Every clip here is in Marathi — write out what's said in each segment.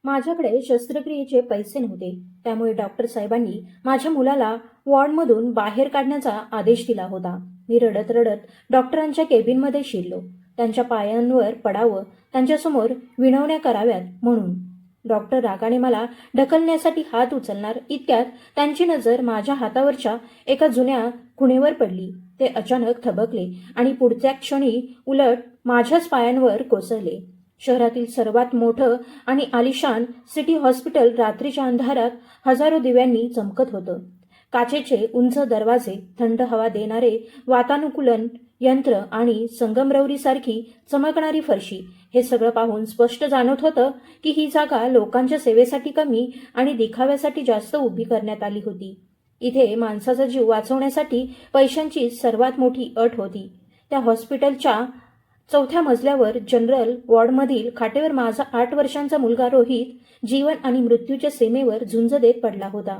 माझ्याकडे शस्त्रक्रियेचे पैसे नव्हते, त्यामुळे डॉक्टर साहेबांनी माझ्या मुलाला वॉर्डमधून बाहेर काढण्याचा आदेश दिला होता. मी रडत रडत डॉक्टरांच्या केबिनमध्ये शिरलो. त्यांच्या पायांवर पडावं, त्यांच्यासमोर विनवण्या कराव्यात म्हणून. डॉक्टर रागाने मला ढकलण्यासाठी हात उचलणार इतक्यात त्यांची नजर माझ्या हातावरच्या एका जुन्या खुणेवर पडली. ते अचानक थबकले आणि पुढच्या क्षणी उलट माझ्याच पायांवर कोसळले. शहरातील सर्वात मोठं आणि आलिशान सिटी हॉस्पिटल रात्रीच्या अंधारात हजारो दिव्यांनी चमकत होतं. काचेचे उंच दरवाजे, थंड हवा देणारे वातानुकूलन यंत्र आणि संगमरवरीसारखी चमकणारी फरशी, हे सगळं पाहून स्पष्ट जाणवत होतं की ही जागा लोकांच्या सेवेसाठी कमी आणि दिखाव्यासाठी जास्त उभी करण्यात आली होती. इथे माणसाचा जीव वाचवण्यासाठी पैशांची सर्वात मोठी अट होती. त्या हॉस्पिटलच्या 4थ्या मजल्यावर जनरल वॉर्डमधील खाटेवर माझा 8 वर्षांचा मुलगा रोहित जीवन आणि मृत्यूच्या सीमेवर झुंज देत पडला होता.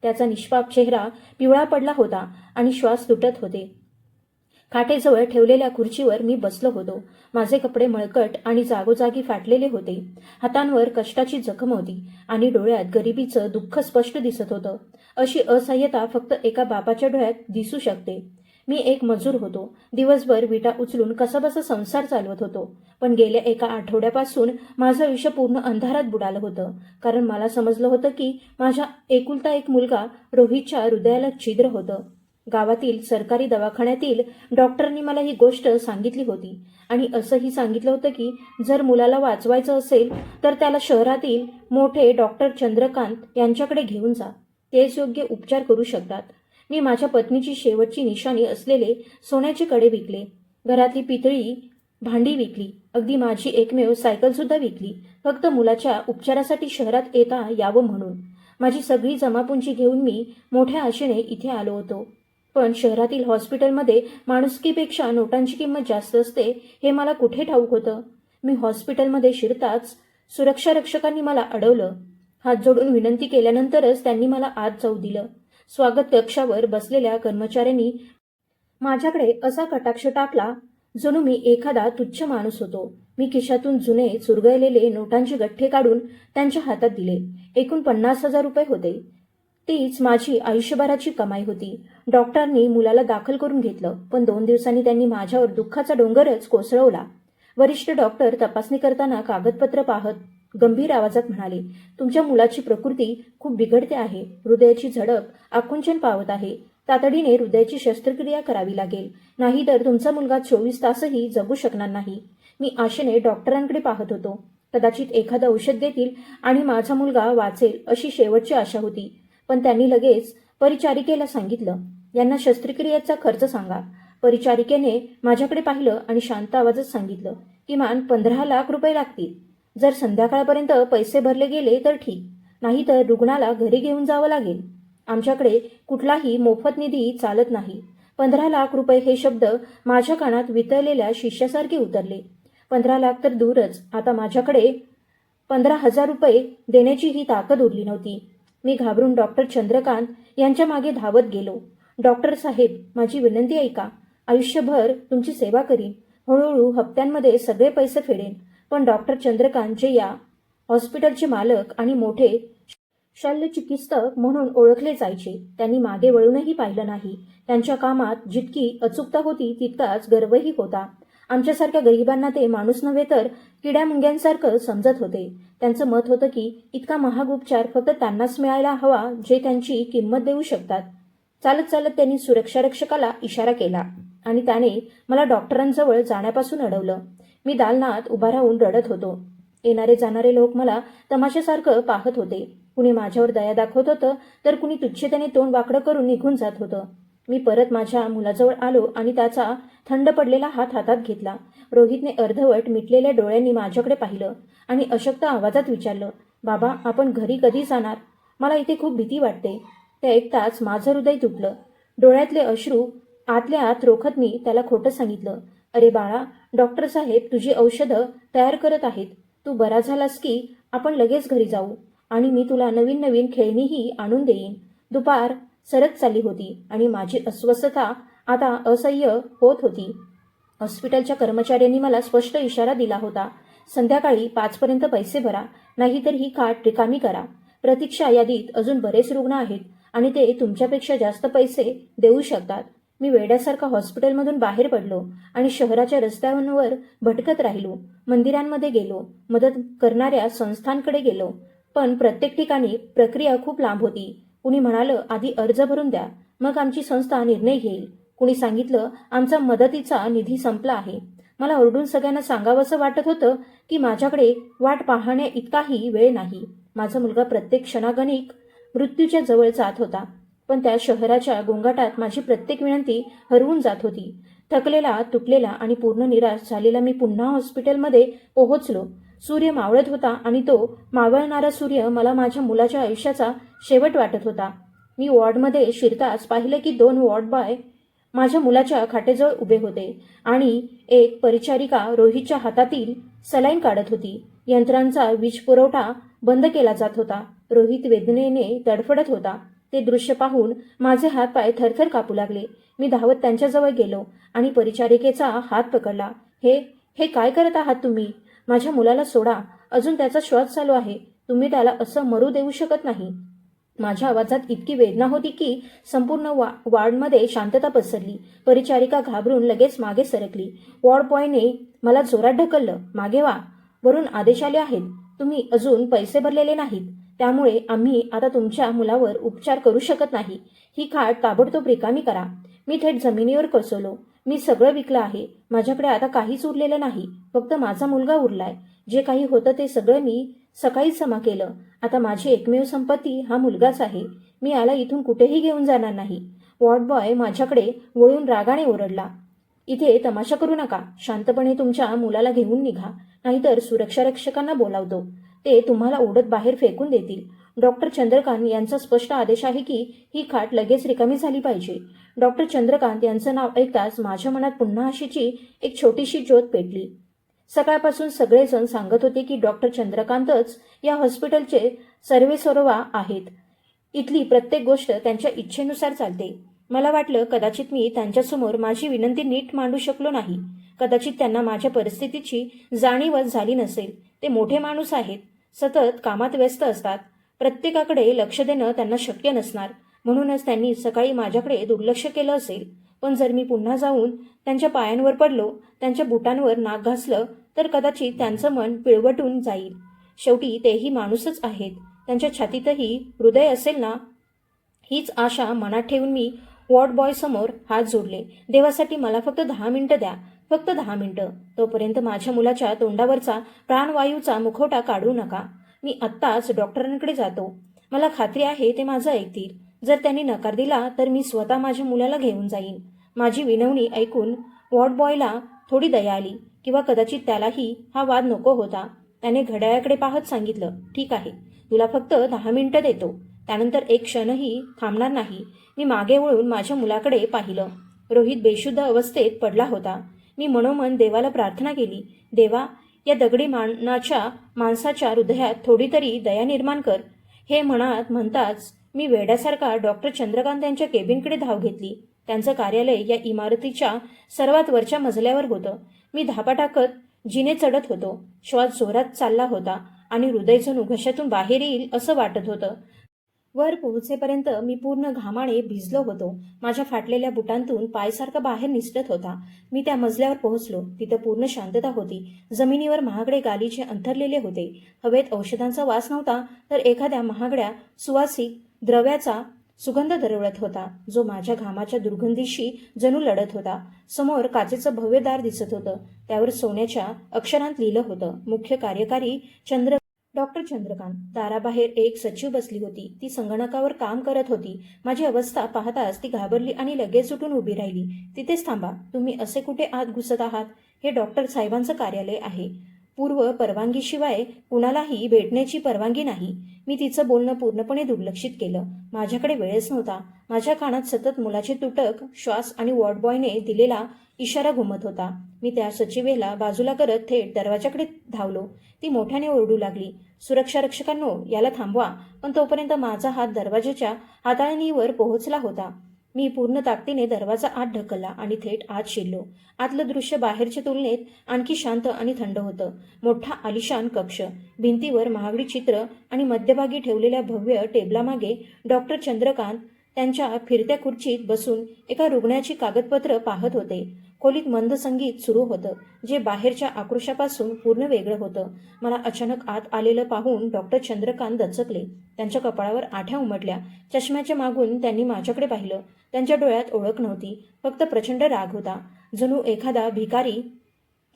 त्याचा निष्पाप चेहरा पिवळा पडला होता आणि श्वास तुटत होते. खाटेजवळ ठेवलेल्या खुर्चीवर मी बसलो होतो. माझे कपडे मळकट आणि जागोजागी फाटलेले होते. हातांवर कष्टाची जखम होती आणि डोळ्यात गरिबीचं दुःख स्पष्ट दिसत होतं. अशी असहाय्यता फक्त एका बापाच्या डोळ्यात दिसू शकते. मी एक मजूर होतो. दिवसभर विटा उचलून कसाबसा संसार चालवत होतो. पण गेल्या एका आठवड्यापासून माझं आयुष्य पूर्ण अंधारात बुडालं होतं. कारण मला समजलं होतं की माझा एकुलता एक मुलगा रोहितच्या हृदयाला छिद्र होतं. गावातील सरकारी दवाखान्यातील डॉक्टरांनी मला ही गोष्ट सांगितली होती आणि असंही सांगितलं होतं की जर मुलाला वाचवायचं असेल तर त्याला शहरातील मोठे डॉक्टर चंद्रकांत यांच्याकडे घेऊन जा. तेच योग्य उपचार करू शकतात. मी माझ्या पत्नीची शेवटची निशाणी असलेले सोन्याचे कडे विकले. घरातली पितळी भांडी विकली. अगदी माझी एकमेव सायकलसुद्धा विकली. फक्त मुलाच्या उपचारासाठी शहरात येता यावं म्हणून. माझी सगळी जमापुंजी घेऊन मी मोठ्या आशेने इथे आलो होतो. पण शहरातील हॉस्पिटलमध्ये माणुसकीपेक्षा नोटांची किंमत जास्त असते हे मला कुठे ठाऊक होतं. मी हॉस्पिटलमध्ये शिरताच सुरक्षा रक्षकांनी मला अडवलं. हात जोडून विनंती केल्यानंतरच त्यांनी मला आत जाऊ दिलं. स्वागत कक्षावर बसलेल्या कर्मचाऱ्यांनी माझ्याकडे असा कटाक्ष टाकला जणू मी एखादा तुच्छ माणूस होतो. मी खिशातून जुने चुरगळलेले नोटांचे गठ्ठे काढून त्यांच्या हातात दिले. एकूण 50,000 रुपये होते. तीच माझी आयुष्यभराची कमाई होती. डॉक्टरांनी मुलाला दाखल करून घेतलं, पण 2 दिवसांनी त्यांनी माझ्यावर दुःखाचा डोंगरच कोसळवला. वरिष्ठ डॉक्टर तपासणी करताना कागदपत्र पाहत गंभीर आवाजात म्हणाले, तुमच्या मुलाची प्रकृती खूप बिघडते आहे. हृदयाची झडप आकुंचन पावत आहे. तातडीने हृदयाची शस्त्रक्रिया करावी लागेल, नाहीतर तुमचा मुलगा 24 तासही जगू शकणार नाही. मी आशेने डॉक्टरांकडे पाहत होतो. कदाचित एखादं औषध देतील आणि माझा मुलगा वाचेल अशी शेवटची आशा होती. पण त्यांनी लगेच परिचारिकेला सांगितलं, यांना शस्त्रक्रियेचा खर्च सांगा. परिचारिकेने माझ्याकडे पाहिलं आणि शांत आवाजात सांगितलं, किमान 15 लाख रुपये लागतील. जर संध्याकाळपर्यंत पैसे भरले गेले तर ठीक, नाहीतर रुग्णाला घरी घेऊन जावं लागेल. आमच्याकडे कुठलाही मोफत निधी चालत नाही. 15 लाख रुपये हे शब्द माझ्या कानात वितळलेल्या शिष्यासारखे उतरले. 15 लाख तर दूरच, आता माझ्याकडे 15,000 रुपये देण्याची ही ताकद उरली नव्हती. मी घाबरून डॉक्टर चंद्रकांत यांच्या मागे धावत गेलो. डॉक्टर साहेब, माझी विनंती ऐका. आयुष्यभर तुमची सेवा करीन. हळूहळू हप्त्यांमध्ये सगळे पैसे फेडेन. पण डॉक्टर चंद्रकांत जे या हॉस्पिटलचे मालक आणि मोठे शल्यचिकित्सक म्हणून ओळखले जायचे, त्यांनी मागे वळूनही पाहिलं नाही. त्यांच्या कामात जितकी अचूकता होती तितकाच गर्वही होता. आमच्यासारख्या गरिबांना ते माणूस नव्हे तर किड्यामुंग्यांसारखं समजत होते. त्यांचं मत होतं की इतका महाग उपचार फक्त त्यांनाच मिळायला हवा जे त्यांची किंमत देऊ शकतात. चालत चालत त्यांनी सुरक्षारक्षकाला इशारा केला आणि त्याने मला डॉक्टरांजवळ जाण्यापासून अडवलं. मी दालनात उभा राहून रडत होतो. येणारे जाणारे लोक मला तमाशासारखं पाहत होते. कुणी माझ्यावर दया दाखवत होतं तर कुणी तुच्छतेने तोंड वाकडं करून निघून जात होतं. मी परत माझ्या मुलाजवळ आलो आणि त्याचा थंड पडलेला हात हातात घेतला. रोहितने अर्धवट मिटलेल्या डोळ्यांनी माझ्याकडे पाहिलं आणि अशक्त आवाजात विचारलं, बाबा, आपण घरी कधी जाणार? मला इथे खूप भीती वाटते. ते ऐकताच माझं हृदय तुटलं. डोळ्यातले अश्रू आतल्या आत रोखत मी त्याला खोटं सांगितलं, अरे बाळा, डॉक्टर साहेब तुझी औषधं तयार करत आहेत. तू बरा झालास की आपण लगेच घरी जाऊ आणि मी तुला नवीन नवीन खेळणीही आणून देईन. दुपार सरत चालली होती आणि माझी अस्वस्थता आता असह्य होत होती. हॉस्पिटलच्या कर्मचाऱ्यांनी मला स्पष्ट इशारा दिला होता, संध्याकाळी 5 पर्यंत पैसे भरा. नाहीतर ही खाट रिकामी करा. प्रतीक्षा यादीत अजून बरेच रुग्ण आहेत आणि ते तुमच्यापेक्षा जास्त पैसे देऊ शकतात. मी वेड्यासारखा हॉस्पिटलमधून बाहेर पडलो आणि शहराच्या रस्त्यांवर भटकत राहिलो. मंदिरांमध्ये गेलो, मदत करणाऱ्या संस्थांकडे गेलो, पण प्रत्येक ठिकाणी प्रक्रिया खूप लांब होती. कुणी म्हणालं आधी अर्ज भरून द्या, मग आमची संस्था निर्णय घेईल. कुणी सांगितलं आमचा मदतीचा निधी संपला आहे. मला ओरडून सगळ्यांना सांगावंसं वाटत होतं की माझ्याकडे वाट पाहण्या इतकाही वेळ नाही. माझा मुलगा प्रत्येक क्षणागणिक मृत्यूच्या जवळ जात होता, पण त्या शहराच्या गोंगाटात माझी प्रत्येक विनंती हरवून जात होती. थकलेला, तुटलेला आणि पूर्ण निराश झालेला मी पुन्हा हॉस्पिटलमध्ये पोहोचलो. सूर्य मावळत होता आणि तो मावळणारा सूर्य मला माझ्या मुलाच्या आयुष्याचा शेवट वाटत होता. मी वॉर्डमध्ये शिरताच पाहिलं की 2 वॉर्ड बॉय माझ्या मुलाच्या खाटेजवळ उभे होते आणि एक परिचारिका रोहितच्या हातातील सलाईन काढत होती. यंत्रांचा वीज पुरवठा बंद केला जात होता. रोहित वेदनेने तडफडत होता. ते दृश्य पाहून माझे हात पाय थरथर कापू लागले. मी धावत त्यांच्याजवळ गेलो आणि परिचारिकेचा हात पकडला. हे हे काय करत आहात तुम्ही? माझ्या मुलाला सोडा. अजून त्याचा श्वास चालू आहे. तुम्ही त्याला असं मरू देऊ शकत नाही. माझ्या आवाजात इतकी वेदना होती की संपूर्ण वॉर्डमध्ये शांतता पसरली. परिचारिका घाबरून लगेच मागे सरकली. वॉर्ड बॉयने मला जोरात ढकललं. मागे वा. वरून आदेश आले आहेत. तुम्ही अजून पैसे भरलेले नाहीत, त्यामुळे आम्ही आता तुमच्या मुलावर उपचार करू शकत नाही. ही खाट ताबडतोब रिकामी करा. मी थेट जमिनीवर कोसळलो. मी सगळं विकलं आहे. माझ्याकडे आता काहीच उरलेलं नाही. फक्त माझा मुलगा उरलाय. जे काही होतं ते सगळं मी सकाळीच जमा केलं. आता माझी एकमेव संपत्ती हा मुलगाच आहे. मी याला इथून कुठेही घेऊन जाणार नाही. वॉर्ड बॉय माझ्याकडे वळून रागाने ओरडला. इथे तमाशा करू नका. शांतपणे तुमच्या मुलाला घेऊन निघा, नाहीतर सुरक्षा रक्षकांना बोलावतो. ते तुम्हाला ओढत बाहेर फेकून देतील. डॉक्टर चंद्रकांत यांचा स्पष्ट आदेश आहे की ही खाट लगेच रिकामी झाली पाहिजे. डॉक्टर चंद्रकांत यांचं नाव ऐकताच माझ्या मनात पुन्हा आशेची एक छोटीशी ज्योत पेटली. सकाळपासून सगळेजण सांगत होते की डॉक्टर चंद्रकांतच या हॉस्पिटलचे सर्वेसर्वा आहेत. इथली प्रत्येक गोष्ट त्यांच्या इच्छेनुसार चालते. मला वाटलं कदाचित मी त्यांच्यासमोर माझी विनंती नीट मांडू शकलो नाही. कदाचित त्यांना माझ्या परिस्थितीची जाणीवच झाली नसेल. ते मोठे माणूस आहेत. सतत कामात व्यस्त असतात. प्रत्येकाकडे लक्ष देणं त्यांना शक्य नसणार. म्हणूनच त्यांनी सकाळी माझ्याकडे दुर्लक्ष केलं असेल. पण जर मी पुन्हा जाऊन त्यांच्या पायांवर पडलो, त्यांच्या बुटांवर नाक घासलं, तर कदाचित त्यांचं मन पिळवटून जाईल. शेवटी तेही माणूसच आहेत. त्यांच्या छातीतही हृदय असेल ना. हीच आशा मनात ठेवून मी वॉर्ड बॉय समोर हात जोडले. देवासाठी मला फक्त 10 मिनिटं द्या. फक्त 10 मिनिटं. तोपर्यंत माझ्या मुलाच्या तोंडावरचा प्राणवायूचा मुखवटा काढू नका. मी आत्ताच डॉक्टरांकडे जातो. मला खात्री आहे ते माझं ऐकतील. जर त्यांनी नकार दिला तर मी स्वतः माझ्या मुलाला घेऊन जाईन. माझी विनवणी ऐकून वॉर्ड बॉयला थोडी दया आली, किंवा कदाचित त्यालाही हा वाद नको होता. त्याने घड्याळाकडे पाहत सांगितलं, ठीक आहे, तुला फक्त 10 मिनिटं देतो. त्यानंतर एक क्षणही थांबणार नाही. मी मागे वळून माझ्या मुलाकडे पाहिलं. रोहित बेशुद्ध अवस्थेत पडला होता. मी मनोमन देवाला प्रार्थना केली, देवा, या दगडी माणसाच्या हृदयात थोडी तरी दया निर्माण कर. हे म्हणताच मी वेड्यासारखा डॉक्टर चंद्रकांत यांच्या केबिनकडे धाव घेतली. त्यांचं कार्यालय या इमारतीच्या सर्वात वरच्या मजल्यावर होतं. मी धापा टाकत जिने चढत होतो. श्वास जोरात चालला होता आणि हृदय जणू घशातून बाहेर येईल असं वाटत होतं. वर पोहोचेपर्यंत मी पूर्ण घामाने भिजलो होतो. माझ्या फाटलेल्या बुटांतून पायसारखा बाहेर निसटत होता. मी त्या मजल्यावर पोहोचलो. तिथं पूर्ण शांतता होती. जमिनीवर महागडे गालिचे अंथरलेले होते. हवेत औषधांचा वास नव्हता, तर एखाद्या महागड्या सुवासिक द्रव्याचा सुगंध दरवळत होता, जो माझ्या घामाच्या दुर्गंधीशी जणू लढत होता. समोर काचेचं भव्य दार दिसत होतं. त्यावर सोन्याच्या अक्षरांत लिहिलं होतं, मुख्य कार्यकारी डॉक्टर चंद्रकांत. दाराबाहेर एक सचिव बसली होती. ती संगणकावर काम करत होती. माझी अवस्था पाहताच ती घाबरली आणि लगेच उठून उभी राहिली. तिथेच थांबा. तुम्ही असे कुठे आत घुसत आहात? हे डॉक्टर साहेबांचं कार्यालय आहे. पूर्व परवानगीशिवाय कुणालाही भेटण्याची परवानगी नाही. मी तिचं बोलणं पूर्णपणे दुर्लक्षित केलं. माझ्याकडे वेळच नव्हता. माझ्या कानात सतत मुलाचे तुटक श्वास आणि वॉर्ड बॉयने दिलेला इशारा घुमत होता. मी त्या सचिवेला बाजूला करत थेट दरवाजाकडे धावलो. ती मोठ्याने ओरडू लागली, सुरक्षा रक्षकांनो, याला थांबवा. पण तोपर्यंत माझा हात दरवाजाच्या हाताळणीवर पोहोचला होता. मी पूर्ण ताकदीने दरवाजा आत ढकलला आणि थेट आत शिरलो. आतलं दृश्य बाहेरच्या तुलनेत आणखी शांत आणि थंड होतं. मोठा आलिशान कक्ष, भिंतीवर महागडी चित्र आणि मध्यभागी ठेवलेल्या भव्य टेबलामागे डॉक्टर चंद्रकांत त्यांच्या फिरत्या खुर्चीत बसून एका रुग्णाची कागदपत्र पाहत होते. खोलीत मंद संगीत सुरू होतं, जे बाहेरच्या आक्रोशापासून पूर्ण वेगळं होतं. मला अचानक आत आलेलं पाहून डॉक्टर चंद्रकांत दचकले. त्यांच्या कपाळावर आठ्या उमटल्या. चष्म्याच्या मागून त्यांनी माझ्याकडे पाहिलं. त्यांच्या डोळ्यात ओळख नव्हती, फक्त प्रचंड राग होता. जणू एखादा भिकारी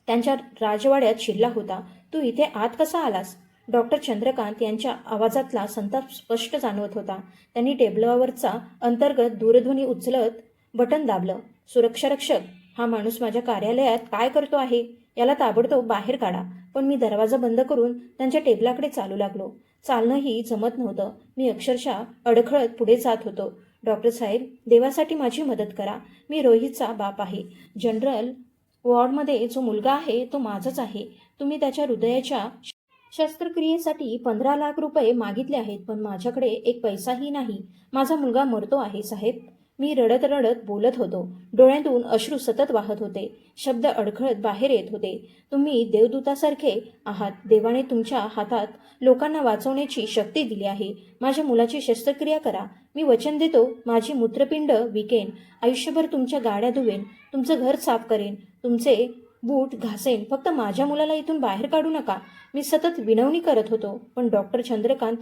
त्यांच्या राजवाड्यात शिरला होता. तू इथे आत कसा आलास? डॉक्टर चंद्रकांत यांच्या आवाजातला संताप स्पष्ट जाणवत होता. त्यांनी टेबलावरचा अंतर्गत दूरध्वनी उचलत बटन दाबलं. सुरक्षा रक्षक, हा माणूस माझ्या कार्यालयात काय करतो आहे? याला ताबडतोब बाहेर काढा. पण मी दरवाजा बंद करून त्यांच्या टेबलाकडे चालू लागलो. चालणंही जमत नव्हतं. मी अक्षरशः अडखळत पुढे जात होतो. डॉक्टर साहेब, देवासाठी माझी मदत करा. मी रोहितचा बाप आहे. जनरल वॉर्डमध्ये जो मुलगा आहे तो माझाच आहे. तुम्ही त्याच्या हृदयाच्या शस्त्रक्रियेसाठी 15 लाख रुपये मागितले आहेत, पण माझ्याकडे एक पैसाही नाही. माझा मुलगा मरतो आहे साहेब. मी रडत रडत बोलत होतो. डोळ्यातून अश्रू सतत वाहत होते. शब्द अडखळत बाहेर येत होते. तुम्ही देवदूतासारखे आहात. देवाने तुमच्या हातात लोकांना वाचवण्याची शक्ती दिली आहे. माझ्या मुलाची शस्त्रक्रिया करा. मी वचन देतो, माझी मूत्रपिंड विकेन. आयुष्यभर तुमच्या गाड्या धुवेन. तुमचं घर साफ करेन. तुमचे बूट घासेन. फक्त माझ्या मुलाला इथून बाहेर काढू नका. मी सतत विनवणी करत होतो, पण डॉक्टर चंद्रकांत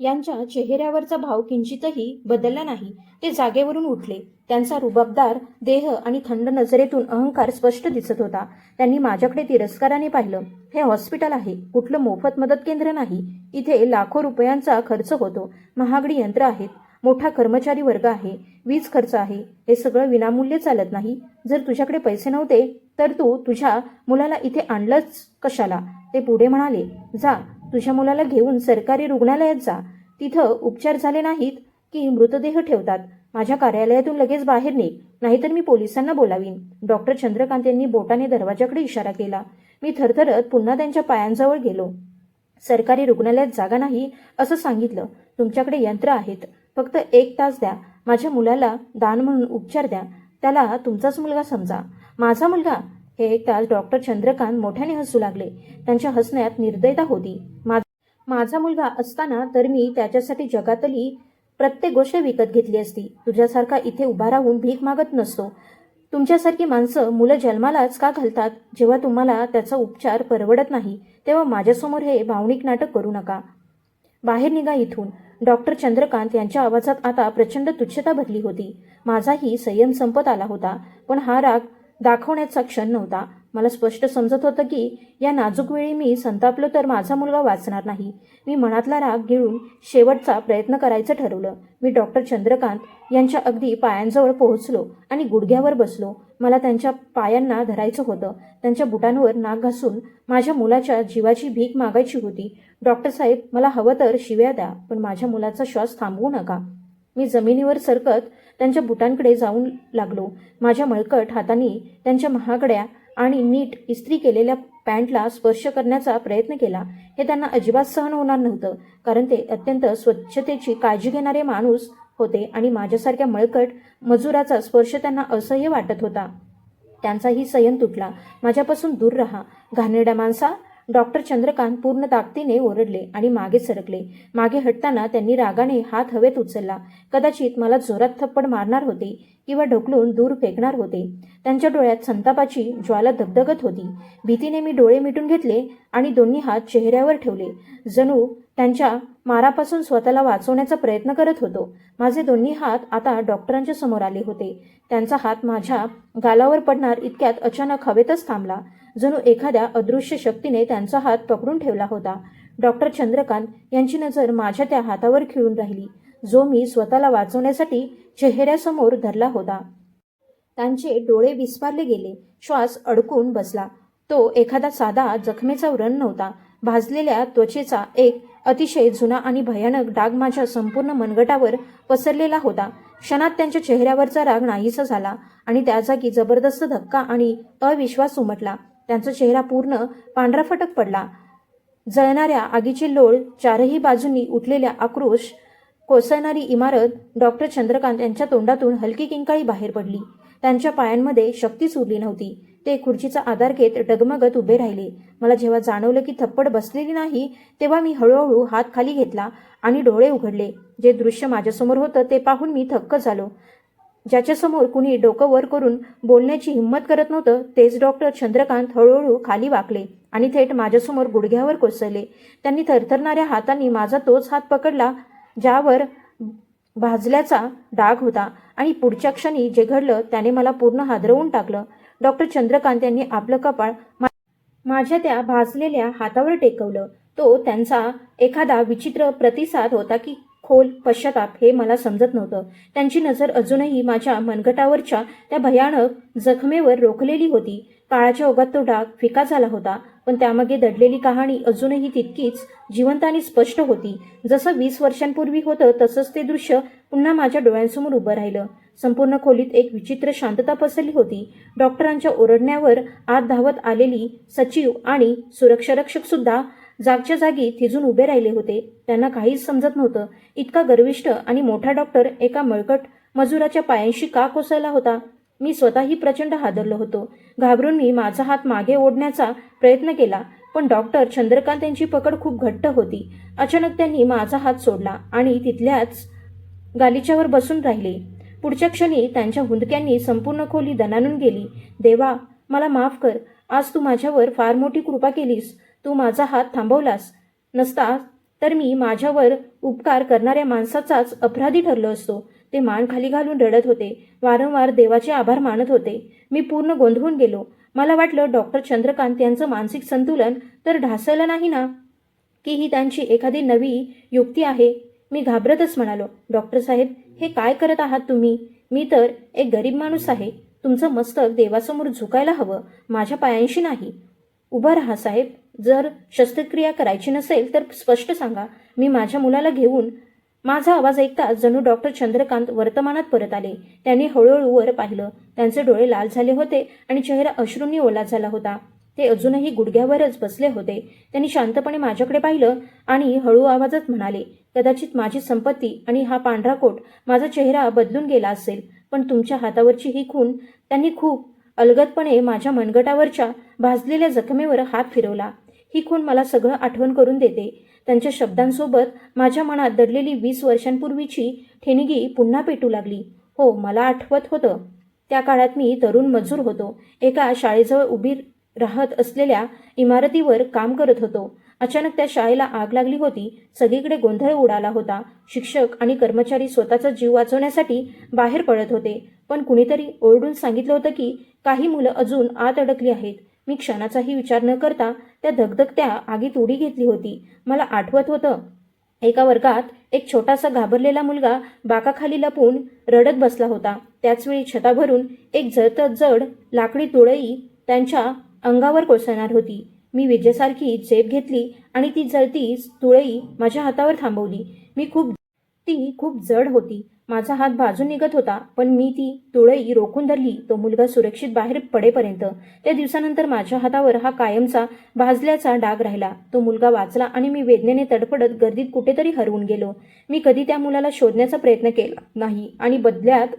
यांच्या चेहऱ्यावरचा भाव किंचितही बदलला नाही. ते जागेवरून उठले. त्यांचा रुबाबदार देह आणि थंड नजरेतून अहंकार स्पष्ट दिसत होता. त्यांनी माझ्याकडे तिरस्काराने पाहिलं. हे हॉस्पिटल आहे, कुठलं मोफत मदत केंद्र नाही. इथे लाखो रुपयांचा खर्च होतो. महागडी यंत्र आहेत, मोठा कर्मचारी वर्ग आहे, वीज खर्च आहे. हे सगळं विनामूल्य चालत नाही. जर तुझ्याकडे पैसे नव्हते तर तू तुझ्या मुलाला इथे आणलंच कशाला? ते पुढे म्हणाले, जा, तुझ्या मुलाला घेऊन सरकारी रुग्णालयात जा. तिथं उपचार झाले नाहीत की मृतदेह ठेवतात. माझ्या कार्यालयातून लगेच बाहेर निघ, नाहीतर मी पोलिसांना बोलावीन. डॉक्टर चंद्रकांत यांनी बोटाने दरवाजाकडे इशारा केला. मी थरथरत पुन्हा त्यांच्या पायांजवळ गेलो. सरकारी रुग्णालयात जागा नाही असं सांगितलं. तुमच्याकडे यंत्र आहेत, फक्त 1 तास द्या. माझ्या मुलाला दान म्हणून उपचार द्या. त्याला तुमचाच मुलगा समजा. माझा मुलगा? हे 1 तास डॉक्टर चंद्रकांत मोठ्याने हसू लागले. त्यांच्या हसण्यात निर्दयता होती. माझा मुलगा असताना तर मी त्याच्यासाठी जगातली प्रत्येक गोष्ट विकत घेतली असती. तुझ्यासारखा इथे उभा राहून भीक मागत नसतो. तुमच्यासारखी माणसं मुलं जन्मालाच का घालतात? जेव्हा तुम्हाला त्याचा उपचार परवडत नाही तेव्हा माझ्यासमोर हे भावनिक नाटक करू नका. बाहेर निघा इथून. डॉक्टर चंद्रकांत यांच्या आवाजात आता प्रचंड तुच्छता भरली होती. माझाही संयम संपत आला होता, पण हा राग दाखवण्याचा क्षण नव्हता. मला स्पष्ट समजत होतं की या नाजूक वेळी मी संतापलो तर माझा मुलगा वाचणार नाही. मी मनातला राग गिळून शेवटचा प्रयत्न करायचं ठरवलं. मी डॉक्टर चंद्रकांत यांच्या अगदी पायांजवळ पोहोचलो आणि गुडघ्यावर बसलो. मला त्यांच्या पायांना धरायचं होतं. त्यांच्या बुटांवर नाक घासून माझ्या मुलाच्या जीवाची भीक मागायची होती. डॉक्टर साहेब, मला हवं तर शिव्या द्या, पण माझ्या मुलाचा श्वास थांबवू नका. मी जमिनीवर सरकत त्यांच्या बुटांकडे जाऊन लागलो. माझ्या मळकट हातांनी त्यांच्या महागड्या आणि नीट इस्त्री केलेल्या पॅन्टला स्पर्श करण्याचा प्रयत्न केला. हे त्यांना अजिबात सहन होणार नव्हतं, कारण ते अत्यंत स्वच्छतेची काळजी घेणारे माणूस होते आणि माझ्यासारख्या मळकट मजुराचा स्पर्श त्यांना असह्य वाटत होता. त्यांचाही संयम तुटला. माझ्यापासून दूर राहा, घाणेरड्या माणसा. डॉक्टर चंद्रकांत पूर्ण ताकदीने ओरडले आणि मागे सरकले. मागे हटताना त्यांनी रागाने हात हवेत उचलला. कदाचित मला जोरात थप्पड मारणार होते किंवा ढकलून दूर फेकणार होते. त्यांच्या डोळ्यात संतापाची ज्वाला धगधगत होती. भीतीने मी डोळे मिटून घेतले आणि दोन्ही हात चेहऱ्यावर ठेवले, जणू त्यांच्या मारापासून स्वतःला वाचवण्याचा प्रयत्न करत होतो. माझे दोन्ही हात आता डॉक्टरांच्या समोर आले होते. त्यांचा हात माझ्या गालावर पडणार इतक्यात अचानक हवेतच थांबला, जणू एखाद्या अदृश्य शक्तीने त्यांचा हात पकडून ठेवला होता. डॉक्टर चंद्रकांत यांची नजर माझ्या त्या हातावर खिळून राहिली, जो मी स्वतःला वाचवण्यासाठी चेहऱ्यासमोर धरला होता. त्यांचे डोळे विस्फारले गेले. श्वास अडकून बसला. तो एखादा साधा जखमेचा व्रण नव्हता. भाजलेल्या त्वचेचा एक अतिशय जुना आणि भयानक डाग माझ्या संपूर्ण मनगटावर पसरलेला होता. क्षणात त्यांच्या चेहऱ्यावरचा राग नाहीसा झाला आणि त्या जागी जबरदस्त धक्का आणि अविश्वास उमटला. त्यांचा चेहरा पूर्ण पांढराफटक पडला. जळणाऱ्या आगीचे लोळ, चारही बाजूंनी उठलेल्या आक्रोश, कोसळणारी इमारत. डॉक्टर चंद्रकांत यांच्या तोंडातून हलकी किंकाळी बाहेर पडली. त्यांच्या पायांमध्ये शक्तीच उरली नव्हती. ते खुर्चीचा आधार घेत डगमगत उभे राहिले. मला जेव्हा जाणवलं की थप्पड बसलेली नाही, तेव्हा मी हळूहळू हात खाली घेतला आणि डोळे उघडले. जे दृश्य माझ्यासमोर होतं ते पाहून मी थक्क झालो. ज्याच्यासमोर कुणी डोकं वर करून बोलण्याची हिंमत करत नव्हतं, तेच डॉक्टर चंद्रकांत हळूहळू खाली वाकले आणि थेट माझ्यासमोर गुडघ्यावर कोसळले. त्यांनी थरथरणाऱ्या हातांनी माझा तोच हात पकडला ज्यावर भाजल्याचा डाग होता आणि पुढच्या क्षणी जे घडलं त्याने मला पूर्ण हादरवून टाकलं. डॉक्टर चंद्रकांत यांनी आपलं कपाळ माझ्या त्या भाजलेल्या हातावर टेकवलं. तो त्यांचा एखादा विचित्र प्रतिसाद होता की खोल पश्चाताप हे मला समजत नव्हतं. त्यांची नजर अजूनही माझ्या मनगटावरच्या त्या भयानक जखमेवर रोखलेली होती. काळाच्या ओघात तो डाग फिका झाला होता, पण त्यामागे दडलेली कहाणी अजूनही तितकीच जिवंत आणि स्पष्ट होती. जसं 20 वर्षांपूर्वी होतं तसंच ते दृश्य पुन्हा माझ्या डोळ्यांसमोर उभं राहिलं. संपूर्ण खोलीत एक विचित्र शांतता पसरली होती. डॉक्टरांच्या ओरडण्यावर आत धावत आलेली सचिव आणि सुरक्षारक्षक सुद्धा जागच्या जागी थिजून उभे राहिले होते. त्यांना काहीच समजत नव्हतं. इतका गर्विष्ठ आणि मोठा डॉक्टर एका मळकट मजुराच्या पायांशी का कोसळला होता? मी स्वतःही प्रचंड हादरलो होतो. घाबरून मी माझा हात मागे ओढण्याचा प्रयत्न केला, पण डॉक्टर चंद्रकांत यांची पकड खूप घट्ट होती. अचानक त्यांनी माझा हात सोडला आणि तिथल्याच गालिच्यावर बसून राहिले. पुढच्या क्षणी त्यांच्या हुंदक्यांनी संपूर्ण खोली दणाणून गेली. देवा, मला माफ कर. आज तू माझ्यावर फार मोठी कृपा केलीस. तू माझा हात थांबवलास नसता तर मी माझ्यावर उपकार करणाऱ्या माणसाचाच अपराधी ठरलो असतो. ते मान खाली घालून रडत होते. वारंवार देवाचे आभार मानत होते. मी पूर्ण गोंधळून गेलो. मला वाटलं डॉक्टर चंद्रकांत यांचं मानसिक संतुलन तर ढासळलं नाही ना, की ही त्यांची एखादी नवी युक्ती आहे. मी घाबरतच म्हणालो, डॉक्टर साहेब, हे काय करत आहात तुम्ही? मी तर एक गरीब माणूस आहे. तुमचं मस्तक देवासमोर झुकायला हवं, माझ्या पायांशी नाही. उभं राहा साहेब. जर शस्त्रक्रिया करायची नसेल तर स्पष्ट सांगा. मी माझ्या मुलाला घेऊन. माझा आवाज ऐकताच जणू डॉक्टर चंद्रकांत वर्तमानात परत आले. त्यांनी हळूहळू वर पाहिलं. त्यांचे डोळे लाल झाले होते आणि चेहरा अश्रूंनी ओला झाला होता. ते अजूनही गुडघ्यावरच बसले होते. त्यांनी शांतपणे माझ्याकडे पाहिलं आणि हळू आवाजात म्हणाले, कदाचित माझी संपत्ती आणि हा पांढरा कोट माझा चेहरा बदलून गेला असेल, पण तुमच्या हातावरची ही खून. त्यांनी खूप अलगदपणे माझ्या मनगटावरच्या भाजलेल्या जखमेवर हात फिरवला. ही खून मला सगळं आठवण करून देते. त्यांच्या शब्दांसोबत माझ्या मनात दडलेली 20 वर्षांपूर्वीची ठिणगी पुन्हा पेटू लागली. हो, मला आठवत होतं. त्या काळात मी तरुण मजूर होतो. एका शाळेजवळ उभी राहत असलेल्या इमारतीवर काम करत होतो. अचानक त्या शाळेला आग लागली होती. सगळीकडे गोंधळ उडाला होता. शिक्षक आणि कर्मचारी स्वतःचा जीव वाचवण्यासाठी बाहेर पडत होते, पण कुणीतरी ओरडून सांगितलं होतं की काही मुलं अजून आत अडकली आहेत. मी क्षणाचाही विचार न करता त्या धगधगत्या आगीत उडी घेतली होती. मला आठवत होतं, एका वर्गात एक छोटासा घाबरलेला मुलगा बाकाखाली लपून रडत बसला होता. त्याचवेळी छताभरून एक जड लाकडी तुळई त्यांच्या अंगावर कोसळणार होती. मी विजेसारखी झेप घेतली आणि ती जळती तुळई माझ्या हातावर थांबवली. ती खूप जड होती. माझा हात बाजून निघत होता, पण मी ती तुळई रोखून धरली तो मुलगा सुरक्षित बाहेर पडेपर्यंत. त्या दिवसानंतर माझ्या हातावर हा कायमचा भाजल्याचा डाग राहिला. तो मुलगा वाचला आणि मी वेदनेने तडफडत गर्दीत कुठेतरी हरवून गेलो. मी कधी त्या मुलाला शोधण्याचा प्रयत्न केला नाही आणि बदल्यात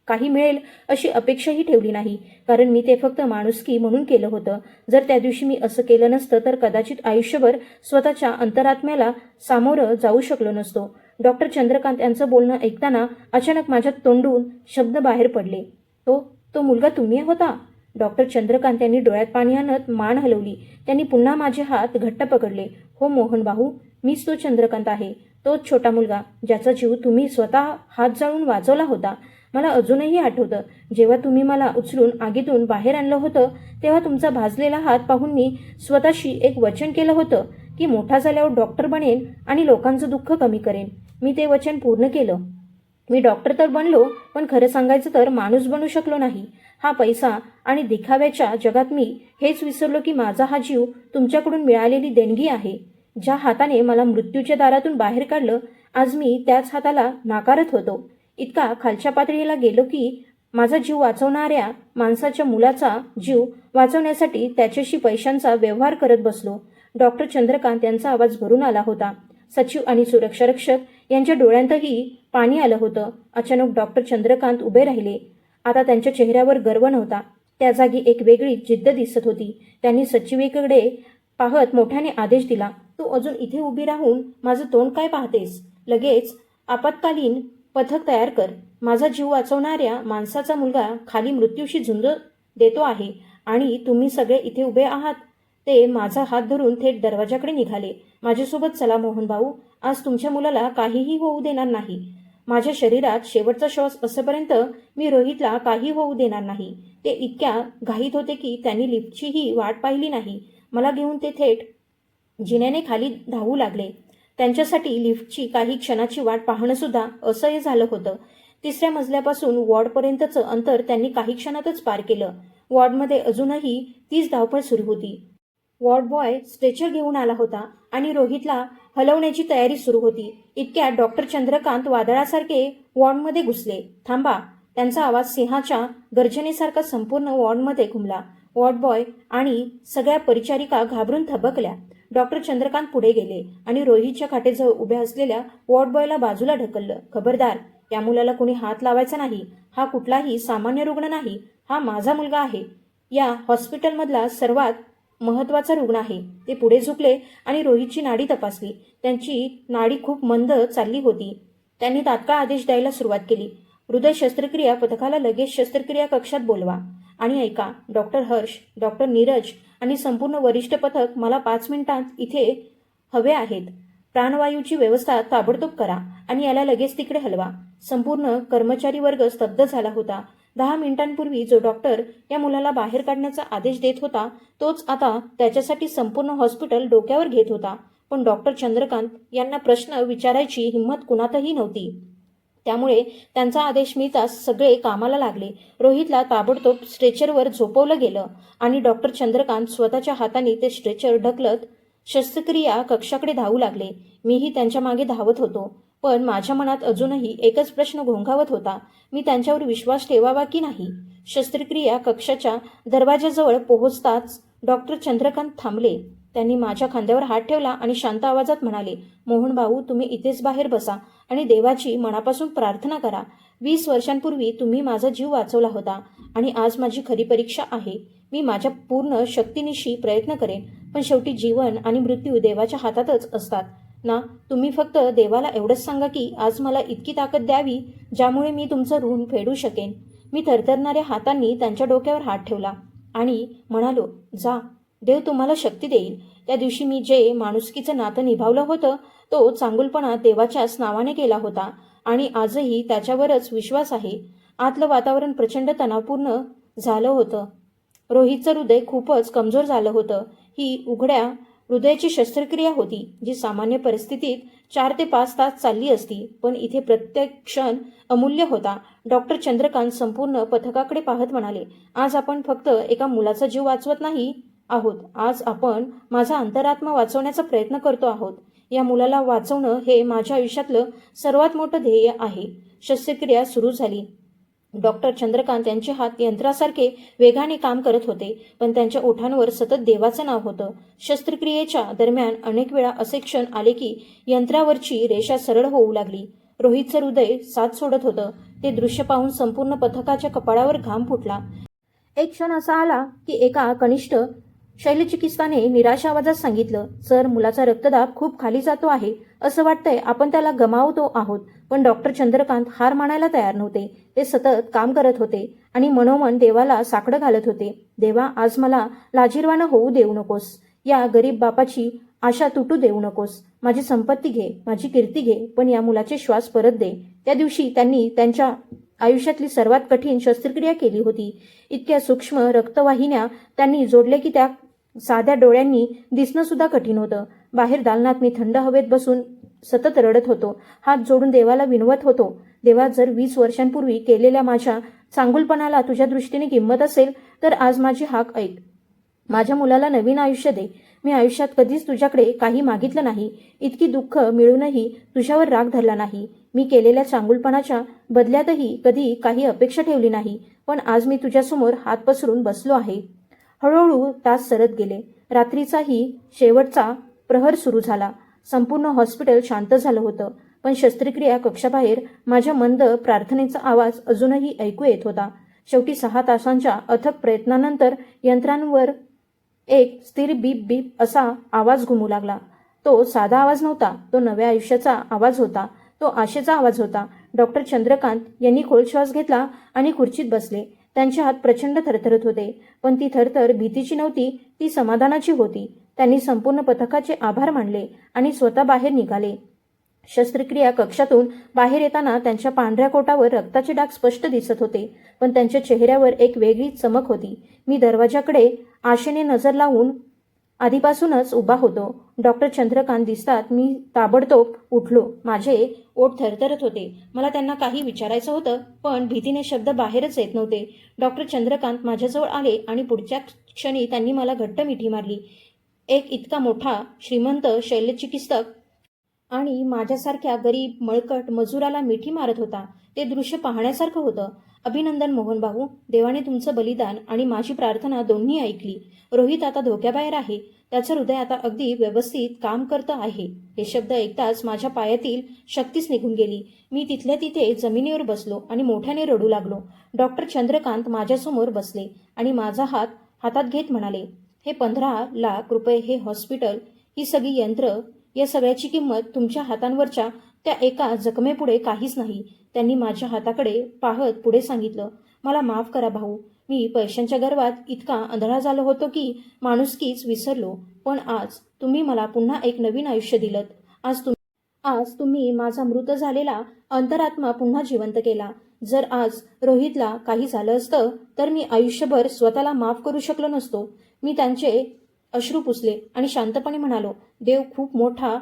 काही मिळेल अशी अपेक्षाही ठेवली नाही, कारण मी ते फक्त माणुसकी म्हणून केलं होतं. जर त्या दिवशी मी असं केलं नसतं तर कदाचित आयुष्यभर स्वतःच्या अंतरात्म्याला सामोरं जाऊ शकलो नसतो. डॉक्टर चंद्रकांत यांचं बोलणं ऐकताना अचानक माझ्या तोंडून शब्द बाहेर पडले. तो मुलगा तुम्ही होता? डॉक्टर चंद्रकांत यांनी डोळ्यात पाणी आणत मान हलवली. त्यांनी पुन्हा माझे हात घट्ट पकडले. हो मोहन भाऊ, मीच तो चंद्रकांत आहे. तोच छोटा मुलगा ज्याचा जीव तुम्ही स्वतः हात जाळून वाचवला होता. मला अजूनही आठवतं, जेव्हा तुम्ही मला उचलून आगीतून बाहेर आणलं होतं तेव्हा तुमचा भाजलेला हात पाहून मी स्वतःशी एक वचन केलं होतं की मोठा झाल्यावर डॉक्टर बनेन आणि लोकांचं दुःख कमी करेन. मी ते वचन पूर्ण केलं. मी डॉक्टर तर बनलो, पण खरं सांगायचं तर माणूस बनू शकलो नाही. हा पैसा आणि दिखाव्याच्या जगात मी हेच विसरलो की माझा हा जीव तुमच्याकडून मिळालेली देणगी आहे. ज्या हाताने मला मृत्यूच्या दारातून बाहेर काढलं, आज मी त्याच हाताला नाकारत होतो. इतका खालच्या पातळीला गेलो की माझा जीव वाचवणाऱ्या माणसाच्या मुलाचा जीव वाचवण्यासाठी त्याच्याशी पैशांचा व्यवहार करत बसलो. डॉक्टर चंद्रकांत यांचा आवाज भरून आला होता. सचिव आणि सुरक्षारक्षक यांच्या डोळ्यांतही पाणी आलं होतं. अचानक डॉक्टर चंद्रकांत उभे राहिले. आता त्यांच्या चेहऱ्यावर गर्व नव्हता, त्या जागी एक वेगळी जिद्द दिसत होती. त्यांनी सचिवेकडे पाहत मोठ्याने आदेश दिला, तू अजून इथे उभी राहून माझं तोंड काय पाहतेस? लगेच आपत्कालीन पथक तयार कर. माझा जीव वाचवणाऱ्या माणसाचा मुलगा खाली मृत्यूशी झुंज देतो आहे आणि तुम्ही सगळे इथे उभे आहात. ते माझा हात धरून थेट दरवाजाकडे निघाले. माझ्यासोबत चला मोहन भाऊ, आज तुमच्या मुलाला काहीही होऊ देणार नाही. माझ्या शरीरात शेवटचा श्वास असेपर्यंत मी रोहितला काही होऊ देणार नाही. ते इतक्या घाईत होते की त्यांनी लिफ्टचीही वाट पाहिली नाही. मला घेऊन ते थेट जिन्याने खाली धावू लागले. त्यांच्यासाठी लिफ्टची काही क्षणाची वाट पाहणं सुद्धा असह्य झालं होतं. 3ऱ्या मजल्यापासून वॉर्डपर्यंतचं अंतर त्यांनी काही क्षणातच पार केलं. वॉर्डमध्ये अजूनही तीच धावपळ सुरू होती. वॉर्ड बॉय स्ट्रेचर घेऊन आला होता आणि रोहितला हलवण्याची तयारी सुरू होती. इतक्यात डॉक्टर चंद्रकांत वादळासारखे वॉर्डमध्ये घुसले. थांबा! त्यांचा आवाज सिंहाच्या गर्जनेसारखा संपूर्ण वॉर्डमध्ये घुमला. वॉर्ड बॉय आणि सगळ्या परिचारिका घाबरून थबकल्या. डॉक्टर चंद्रकांत पुढे गेले आणि रोहितच्या खाटेजवळ उभ्या असलेल्या वॉर्ड बॉयला बाजूला ढकललं. खबरदार, या मुलाला कोणी हात लावायचा नाही. हा कुठलाही सामान्य रुग्ण नाही. हा माझा मुलगा आहे. या हॉस्पिटलमधला सर्वात महत्त्वाचा रुग्ण आहे. ते पुढे झुकले आणि रोहितची नाडी तपासली. त्यांची नाडी खूप मंद चालली होती. त्यांनी तात्काळ आदेश द्यायला सुरुवात केली. हृदय शस्त्रक्रिया पथकाला लगेच शस्त्रक्रिया कक्षात बोलवा. आणि ऐका, डॉक्टर हर्ष, डॉक्टर नीरज आणि संपूर्ण वरिष्ठ पथक मला 5 मिनिटांत इथे हवे आहेत. प्राणवायूची व्यवस्था ताबडतोब करा आणि याला लगेच तिकडे हलवा. संपूर्ण कर्मचारी वर्ग स्तब्ध झाला होता. 10 मिनिटांपूर्वी जो डॉक्टर या मुलाला बाहेर काढण्याचा आदेश देत होता, तोच आता त्याच्यासाठी संपूर्ण हॉस्पिटल डोक्यावर घेत होता. पण डॉक्टर चंद्रकांत यांना प्रश्न विचारायची हिंमत कुणातही नव्हती. त्यामुळे त्यांचा आदेश मिळताच सगळे कामाला लागले. रोहितला ताबडतोब स्ट्रेचरवर झोपवलं गेलं आणि डॉक्टर चंद्रकांत स्वतःच्या हाताने ते स्ट्रेचर ढकलत शस्त्रक्रिया कक्षाकडे धावू लागले. मीही त्यांच्या मागे धावत होतो. पण माझ्या मनात अजूनही एकच प्रश्न घोंघावत होता, मी त्यांच्यावर विश्वास ठेवावा की नाही? शस्त्रक्रिया कक्षाच्या दरवाजाजवळ पोहोचताच डॉक्टर चंद्रकांत थांबले. त्यांनी माझ्या खांद्यावर हात ठेवला आणि शांत आवाजात म्हणाले, मोहन भाऊ, तुम्ही इथेच बाहेर बसा आणि देवाची मनापासून प्रार्थना करा. 20 वर्षांपूर्वी तुम्ही माझा जीव वाचवला होता आणि आज माझी खरी परीक्षा आहे. मी माझ्या पूर्ण शक्तीनिशी प्रयत्न करेन, पण शेवटी जीवन आणि मृत्यू देवाच्या हातातच असतात ना. तुम्ही फक्त देवाला एवढंच सांगा की आज मला इतकी ताकद द्यावी ज्यामुळे मी तुमचं ऋण फेडू शकेन. मी थरथरणाऱ्या हातांनी त्यांच्या डोक्यावर हात ठेवला आणि म्हणालो, जा, देव तुम्हाला शक्ती देईल. त्या दिवशी मी जे माणुसकीचं नातं निभावलं होतं तो चांगुलपणा देवाच्याच नावाने केला होता आणि आजही त्याच्यावरच विश्वास आहे. आतलं वातावरण प्रचंड तणावपूर्ण झालं होतं. रोहितचं हृदय खूपच कमजोर झालं होतं. ही उघड्या हृदयाची शस्त्रक्रिया होती जी सामान्य परिस्थितीत 4 ते 5 तास चालली असती, पण इथे प्रत्येक क्षण अमूल्य होता. डॉक्टर चंद्रकांत संपूर्ण पथकाकडे पाहत म्हणाले, आज आपण फक्त एका मुलाचा जीव वाचवत नाही आहोत, आज आपण माझा अंतरात्मा वाचवण्याचा प्रयत्न करतो आहोत. या मुलाला वाचवणं हे माझ्या आयुष्यातलं सर्वात मोठं ध्येय आहे. शस्त्रक्रिया सुरू झाली. डॉक्टर चंद्रकांत यांचे हात यंत्रासारखे वेगाने काम करत होते, पण त्यांच्या ओठांवर सतत देवाचं नाव होतं. शस्त्रक्रियेच्या दरम्यान अनेक वेळा असे क्षण आले की यंत्रावरची रेषा सरळ होऊ लागली. रोहितचं हृदय साथ सोडत होतं. ते दृश्य पाहून संपूर्ण पथकाच्या कपाळावर घाम फुटला. एक क्षण असा आला की एका कनिष्ठ शल्यचिकित्साने निराशा आवाजात सांगितलं, सर, मुलाचा रक्तदाब खूप खाली जातो आहे. असं वाटतंय आपण त्याला गमावतो आहोत. पण डॉक्टर चंद्रकांत हार मानायला तयार नव्हते. ते सतत काम करत होते आणि मनोमन देवाला साकडं घालत होते. देवा, आज मला लाजिरवाणं होऊ देऊ नकोस. या गरीब बापाची आशा तुटू देऊ नकोस. माझी संपत्ती घे, माझी कीर्ती घे, पण या मुलाचे श्वास परत दे. त्या दिवशी त्यांनी त्यांच्या आयुष्यातली सर्वात कठीण शस्त्रक्रिया केली होती. इतक्या सूक्ष्म रक्तवाहिन्या त्यांनी जोडल्या की त्या साध्या डोळ्यांनी दिसणं सुद्धा कठीण होतं. बाहेर दालनात मी थंड हवेत बसून सतत रडत होतो. हात जोडून देवाला विनवत होतो, देवा, जर 20 वर्षांपूर्वी केलेल्या माझ्या चांगुलपणाला तुझ्या दृष्टीने किंमत असेल तर आज माझी हाक ऐक. माझ्या मुलाला नवीन आयुष्य दे. मी आयुष्यात कधीच तुझ्याकडे काही मागितलं नाही. इतकी दुःख मिळूनही तुझ्यावर राग धरला नाही. मी केलेल्या चांगुलपणाच्या बदल्यातही कधी काही अपेक्षा ठेवली नाही. पण आज मी तुझ्यासमोर हात पसरून बसलो आहे. हळूहळू तास सरत गेले. रात्रीचाही शेवटचा प्रहर सुरू झाला. संपूर्ण हॉस्पिटल शांत झालं होतं, पण शस्त्रक्रिया कक्षाबाहेर माझ्या मंद प्रार्थनेचा आवाज अजूनही ऐकू येत होता. शेवटी 6 तासांच्या अथक प्रयत्नानंतर यंत्रांवर एक स्थिर बीप बीप असा आवाज घुमू लागला. तो साधा आवाज नव्हता, तो नव्या आयुष्याचा आवाज होता, तो आशेचा आवाज होता. डॉक्टर चंद्रकांत यांनी खोल श्वास घेतला आणि खुर्चीत बसले. त्यांचे हात प्रचंड थरथरत होते, पण ती थरथर भीतीची नव्हती, ती समाधानाची होती. त्यांनी संपूर्ण पथकाचे आभार मानले आणि स्वतः बाहेर निघाले. शस्त्रक्रिया कक्षातून बाहेर येताना त्यांच्या पांढऱ्या कोटावर रक्ताचे डाग स्पष्ट दिसत होते, पण त्यांच्या चेहऱ्यावर एक वेगळी चमक होती. मी दरवाजाकडे आशेने नजर लावून आधीपासूनच उभा होतो. डॉक्टर चंद्रकांत दिसतात मी ताबडतोब उठलो. माझे ओठ थरथरत होते. मला त्यांना काही विचारायचं होतं, पण भीतीने शब्द बाहेरच येत नव्हते. डॉक्टर चंद्रकांत माझ्याजवळ आले आणि पुढच्या क्षणी त्यांनी मला घट्ट मिठी मारली. एक इतका मोठा श्रीमंत शल्यचिकित्सक आणि माझ्यासारख्या गरीब मळकट मजुराला मिठी मारत होता. ते दृश्य पाहण्यासारखं होतं. अभिनंदन मोहन भाऊ, देवाने तुमचं बलिदान आणि माझी प्रार्थना दोन्ही ऐकली. रोहित आता धोक्याबाहेर आहे. त्याचं हृदय आता अगदी व्यवस्थित काम करतं आहे. हे शब्द ऐकताच माझ्या पायातील शक्तीच निघून गेली. मी तिथल्या तिथे जमिनीवर बसलो आणि मोठ्याने रडू लागलो. डॉक्टर चंद्रकांत माझ्यासमोर बसले आणि माझा हात हातात घेत म्हणाले, हे 15 लाख रुपये, हे हॉस्पिटल, ही सगळी यंत्र, या सगळ्याची किंमत तुमच्या हातांवरच्या त्या एका जखमेपुढे काहीच नाही. त्यांनी माझ्या हाताकडे पाहत पुढे सांगितलं, मला माफ करा भाऊ. मी पैशांच्या गर्वात इतका आंधळा झालो होतो की माणुसकीच विसरलो. पण आज तुम्ही मला पुन्हा एक नवीन आयुष्य दिलत. आज तुम्ही माझा मृत झालेला अंतरात्मा पुन्हा जिवंत केला. जर आज रोहितला काही झालं असतं तर मी आयुष्यभर स्वतःला माफ करू शकलो नसतो. मी त्यांचे अश्रू पुसले आणि शांतपणे म्हणालो, देव खूप मोठा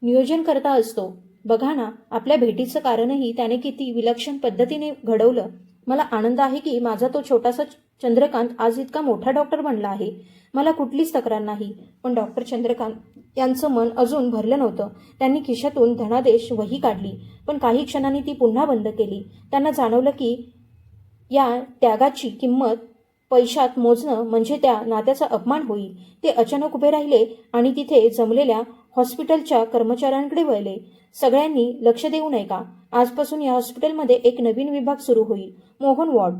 नियोजन करता असतो. बघा ना, आपल्या भेटीचं कारणही त्याने किती विलक्षण पद्धतीने घडवलं. मला आनंद आहे की माझा तो छोटासा चंद्रकांत आज इतका मोठा डॉक्टर बनला आहे. मला कुठलीच तक्रार नाही. पण डॉक्टर चंद्रकांत यांचं मन अजून भरलं नव्हतं. त्यांनी खिशातून धनादेश वही काढली, पण काही क्षणांनी ती पुन्हा बंद केली. त्यांना जाणवलं की या त्यागाची किंमत पैशात मोजणं म्हणजे त्या नात्याचा अपमान होईल. ते अचानक उभे राहिले आणि तिथे जमलेल्या हॉस्पिटलच्या कर्मचाऱ्यांकडे वळले. सगळ्यांनी लक्ष देऊ नये का? आजपासून या हॉस्पिटलमध्ये एक नवीन विभाग सुरू होईल, मोहन वॉर्ड.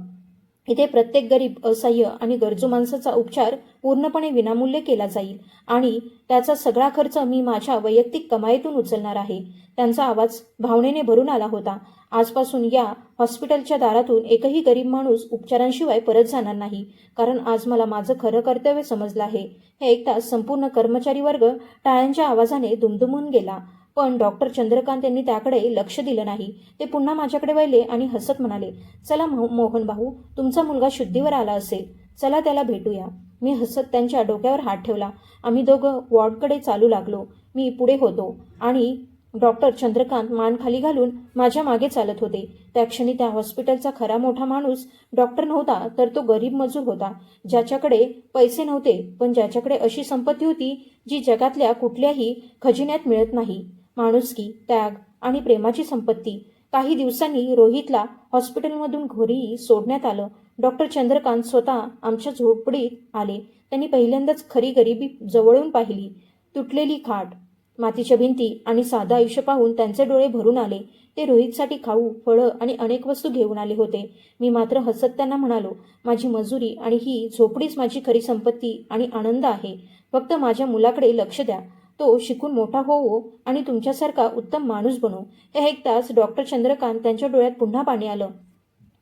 इथे प्रत्येक गरीब, असहाय्य आणि गरजू माणसाचा उपचार पूर्णपणे विनामूल्य केला जाईल आणि त्याचा सगळा खर्च मी माझ्या वैयक्तिक कमाईतून उचलणार आहे. त्यांचा आवाज भावनेने भरून आला होता. आजपासून या हॉस्पिटलच्या दारातून एकही गरीब माणूस उपचारांशिवाय परत जाणार नाही, कारण आज मला माझं खरं कर्तव्य समजलं आहे. हे ऐकताच संपूर्ण कर्मचारी वर्ग टाळ्यांच्या आवाजाने दुमदुमून गेला. पण डॉक्टर चंद्रकांत यांनी त्याकडे लक्ष दिलं नाही. ते पुन्हा माझ्याकडे वळले आणि हसत म्हणाले, चला मोहन भाऊ, तुमचा मुलगा शुद्धीवर आला असेल. चला त्याला भेटूया. मी हसत त्यांच्या डोक्यावर हात ठेवला. आम्ही दोघं वॉर्डकडे चालू लागलो. मी पुढे होतो आणि डॉक्टर चंद्रकांत मान खाली घालून माझ्या मागे चालत होते. त्या क्षणी त्या हॉस्पिटलचा खरा मोठा माणूस डॉक्टर नव्हता, तर तो गरीब मजूर होता, ज्याच्याकडे पैसे नव्हते, पण ज्याच्याकडे अशी संपत्ती होती जी जगातल्या कुठल्याही खजिन्यात मिळत नाही. माणुसकी, त्याग आणि प्रेमाची संपत्ती. काही दिवसांनी रोहितला हॉस्पिटलमधून घरी सोडण्यात आलं. डॉक्टर चंद्रकांत स्वतः आमच्या झोपडीत आले. त्यांनी पहिल्यांदाच खरी गरिबी जवळून पाहिली. तुटलेली खाट, मातीच्या भिंती आणि साधं आयुष्य पाहून त्यांचे डोळे भरून आले. ते रोहितसाठी खाऊ, फळं आणि अनेक वस्तू घेऊन आले होते. मी मात्र हसत त्यांना म्हणालो, माझी मजुरी आणि ही झोपडीच माझी खरी संपत्ती आणि आनंद आहे. फक्त माझ्या मुलाकडे लक्ष द्या. तो शिकून मोठा होवो आणि तुमच्यासारखा उत्तम माणूस बनो. हे ऐकताच डॉक्टर चंद्रकांत त्यांच्या डोळ्यात पुन्हा पाणी आलं.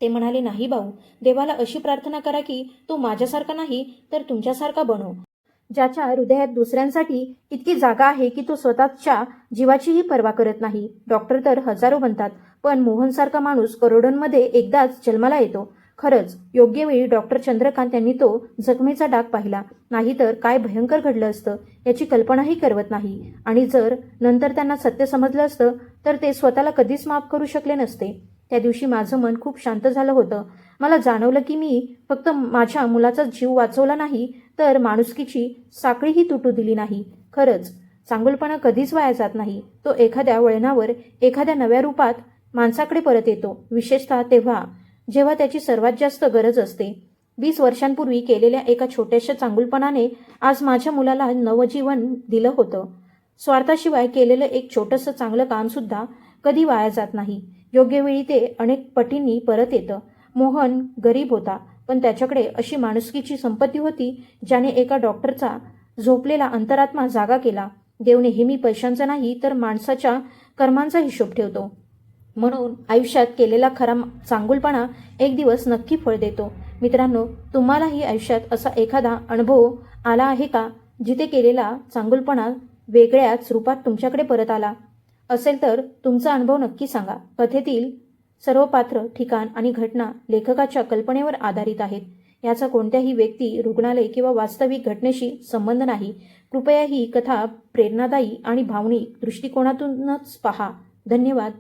ते म्हणाले, नाही भाऊ, देवाला अशी प्रार्थना करा की तो माझ्यासारखा नाही तर तुमच्यासारखा बनो, ज्याच्या हृदयात दुसऱ्यांसाठी इतकी जागा आहे की तो स्वतःच्या जीवाचीही पर्वा करत नाही. डॉक्टर तर हजारो बनतात, पण मोहनसारखा माणूस करोडोंमध्ये एकदाच जन्माला येतो. खरंच योग्य वेळी डॉक्टर चंद्रकांत यांनी तो जखमेचा डाग पाहिला, नाहीतर काय भयंकर घडलं असतं याची कल्पनाही करवत नाही. आणि जर नंतर त्यांना सत्य समजलं असतं तर ते स्वतःला कधीच माफ करू शकले नसते. त्या दिवशी माझं मन खूप शांत झालं होतं. मला जाणवलं की मी फक्त माझ्या मुलाचा जीव वाचवला नाही, तर माणुसकीची साखळीही तुटू दिली नाही. खरंच चांगुलपणा कधीच वाया जात नाही. तो एखाद्या वळणावर एखाद्या नव्या रूपात माणसाकडे परत येतो, विशेषतः तेव्हा जेव्हा त्याची सर्वात जास्त गरज असते. 20 वर्षांपूर्वी केलेल्या एका छोट्याशा चांगुलपणाने आज माझ्या मुलाला नवजीवन दिलं होतं. स्वार्थाशिवाय केलेलं एक छोटंसं चांगलं कामसुद्धा कधी वाया जात नाही. योग्य वेळी ते अनेक पटींनी परत येतं. मोहन गरीब होता, पण त्याच्याकडे अशी माणुसकीची संपत्ती होती ज्याने एका डॉक्टरचा झोपलेला अंतरात्मा जागा केला. देव नेहमी पैशांचा नाही तर माणसाच्या कर्मांचा हिशोब ठेवतो. म्हणून आयुष्यात केलेला खरा चांगुलपणा एक दिवस नक्की फळ देतो. मित्रांनो, तुम्हालाही आयुष्यात असा एखादा अनुभव आला आहे का, जिथे केलेला चांगुलपणा वेगळ्याच रूपात तुमच्याकडे परत आला असेल तर तुमचा अनुभव नक्की सांगा. कथेतील सर्व पात्र, ठिकाण आणि घटना लेखकाच्या कल्पनेवर आधारित आहेत. याचा कोणत्याही व्यक्ती, रुग्णालय किंवा वास्तविक घटनेशी संबंध नाही. कृपया ही कथा प्रेरणादायी आणि भावनिक दृष्टिकोनातूनच पहा. धन्यवाद.